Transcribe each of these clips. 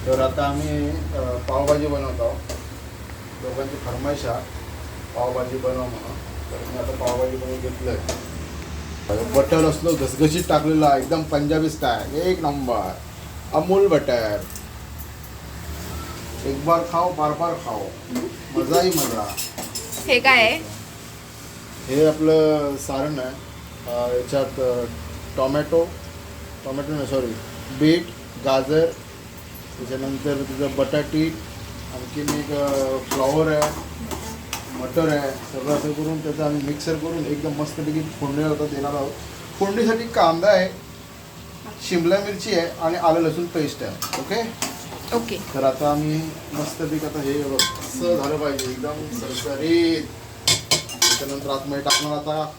तर आता आम्ही पावभाजी बनवतो. दोघांची फरमाईश आहे पावभाजी बनव म्हणून. तर मी आता पावभाजी बनवून घेतलं आहे. बटर असलो घसघशीत टाकलेला एकदम पंजाबी स्टाईल, एक नंबर अमूल बटर. एक बार खाओ बार बार खाओ, मजा ही मजा. हे काय आहे? हे आपलं सारण आहे. याच्यात टोमॅटो नाही सॉरी बीट, गाजर, त्याच्यानंतर तुझं बटाटी, आणखीन एक फ्लॉवर आहे, मटर आहे. सगळं असं करून त्याचं आम्ही मिक्सर करून एकदम मस्तपैकी फोडणीला होता देणार आहोत. फोडणीसाठी कांदा आहे, शिमला मिरची आहे आणि आलं लसूण पेस्ट आहे. Okay okay. तर आता आम्ही मस्तपैकी आता हे असं झालं पाहिजे एकदम सरसरीत. त्याच्यानंतर आतमध्ये टाकणार आता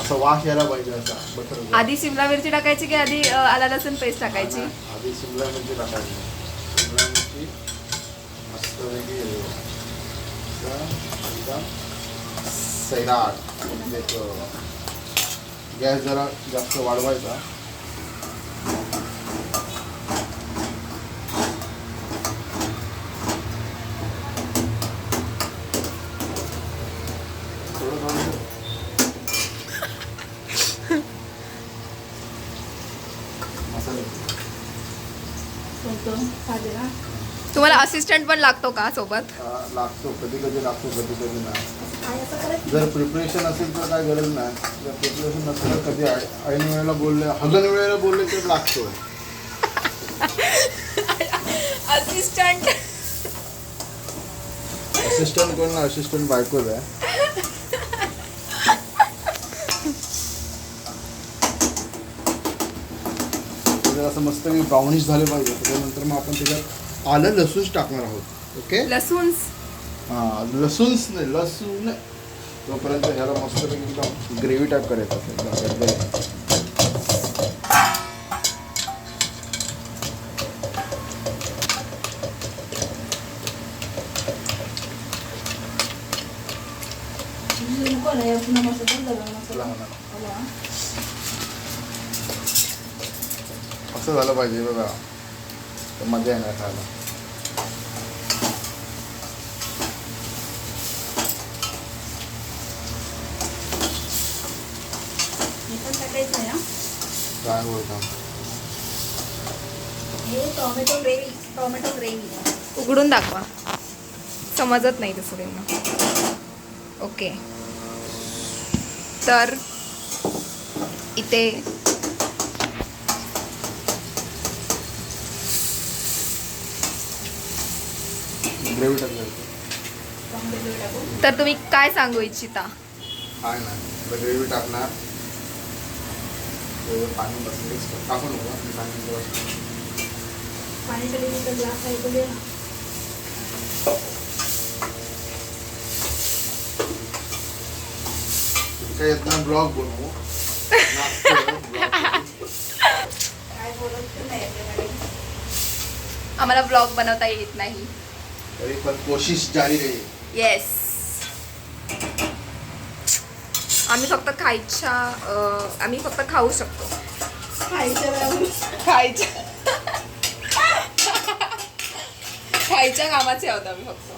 असा वास यायला पाहिजे असा बटर. आधी शिमला मिरची टाकायची की आधी आला लसूण पेस्ट टाकायची? आधी शिमला मिरची टाकायची. शिमला मिरची मस्तपैकी एकदम सैराट. गॅस जरा जास्त वाढवायचा. तुम्हाला असिस्टंट पण लागतो का सोबत? लागतो, कधी कधी लागतो, कधी कधी नाही. जर प्रिपरेशन असेल तर काय गरज नाही. जर प्रिपरेशन नसेल तर कधी ऐन वेळेला बोलले, हजन वेळेला बोलले तर लागतो. असिस्टंट कोण ना, असिस्टंट बायकोच आहे. असं मस्त मी ब्राउनिश झाले पाहिजे. त्याच्यानंतर मग आपण त्याच्यात आलं लसूण टाकणार आहोत. ओके, लसूण. हां लसूणच नाही, लसूण. तोपर्यंत ह्याला मस्तपैकी एकदम ग्रेव्ही टाईप करायचं असेल. असं झालं पाहिजे बघा, तर मजा येणार खायला. काय बोलता? टोमॅटो ग्रेव्ही उघडून दाखवा, समजत नाही तसं त्यांना. ओके, तर इथे ग्रेव्ही टाकणार. तर तुम्ही काय सांगू इच्छिता? काय नाही, ग्रेव्ही टाकणार. पाणी मिक्स टाकू नको. काय इतना ब्लॉग बनवू. आम्हाला ब्लॉग बनवता येत नाही, तरी पण कोशिश जारी रही. येस. आम्ही फक्त आम्ही फक्त खाऊ शकतो. खायच्या कामाचे आहोत आम्ही फक्त.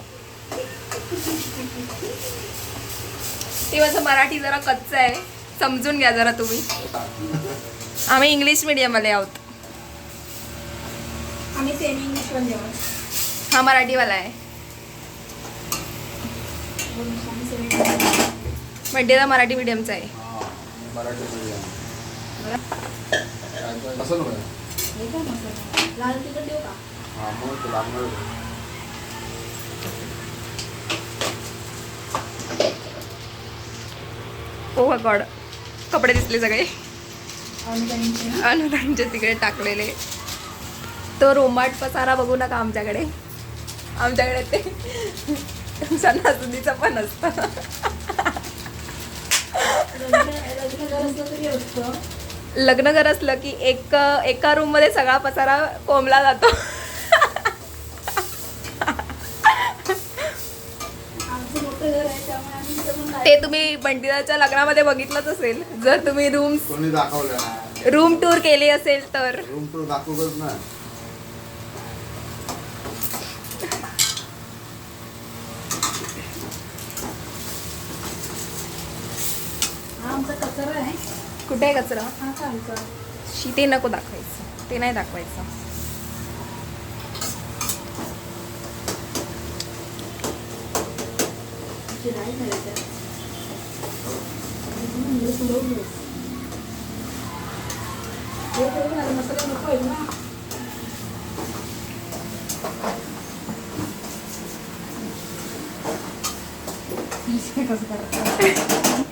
ते माझं मराठी जरा कच्चं आहे, समजून घ्या जरा तुम्ही. आम्ही इंग्लिश मीडियमवाले आहोत. आम्ही सेमी इंग्लिश मध्ये आहोत. हा मराठीवाला आहे. मंडेला मराठी मीडियमचा आहे. मराठी मीडियम. असं नको. लाल तिखट देऊ का? हां मग लागणार. ओ गॉड, कपडे दिसले सगळे अनुदानचे तिकडे टाकलेले. तो रोमाट पसारा बघू नका आमच्याकडे. आमच्याकडे ते सणासुदीचं पण असतं. लग्न घर असलं की एका रूम मध्ये सगळा पसारा कोंबला जातो. ते तुम्ही बंटीदाच्या लग्नामध्ये बघितलंच असेल. जर तुम्ही रूम्स कोणी दाखवलं ना. रूम टूर केली असेल तर रूम टूर दाखवतच ना. हा आमचा कचरा आहे. कुठे आहे कचरा? हा खालचा. ते नको दाखवायचं, ते नाही दाखवायचं. चिराई करायचं. म्हणजे पुरवलं. हे करून आलं, मसाला नको आहे ना. कसं करायचं?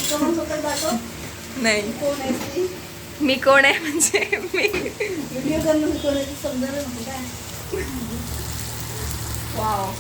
समोर स्वतः दाखव. नाही, कोण आहे ती? मी कोण आहे म्हणजे मी व्हिडिओ करणं कोण आहे ती समजायला नको काय? वाव